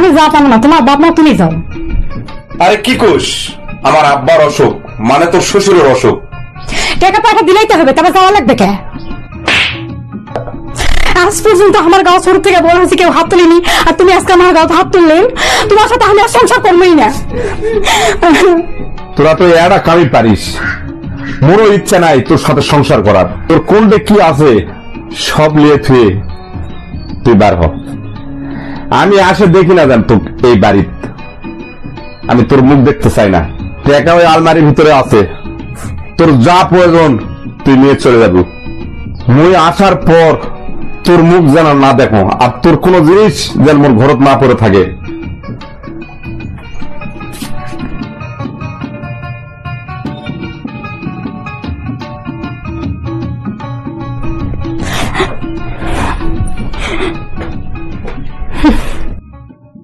আমি যা পাবো না, তোমার বাপ মা তুমি যাও। আরে কি কোষ? আমার আব্বার অসুখ মানে তোর শ্বশুরের অসুখ। টাকা পয়সা দিলেই তো হবে, তারপর যাওয়া লাগবে কে? আজ পর্যন্ত আমার গাও ছোট থেকে বড় হয়েছে, কেউ হাত তুলিনি, আর তুমি আজকে আমার গাও হাত তুললেন। তোমার সাথে আমি আর সংসার করবোই না। তোরা তো এরা কামি পারিস, মোরও ইচ্ছা নাই তোর সাথে সংসার করার। তোর কোনটা কি আছে সব নিয়ে থুয়ে তুই বার হ। আমি আসে দেখি না জান তোর এই বাড়িতে, আমি তোর মুখ দেখতে চাই না। টাকা ওই আলমারির ভিতরে আছে, তোর যা প্রয়োজন তুই নিয়ে চলে যাবি। মুই আসার পর তোর মুখ যেন না দেখো, আর তোর কোনো জিনিস যেন মোর ঘরত না পড়ে থাকে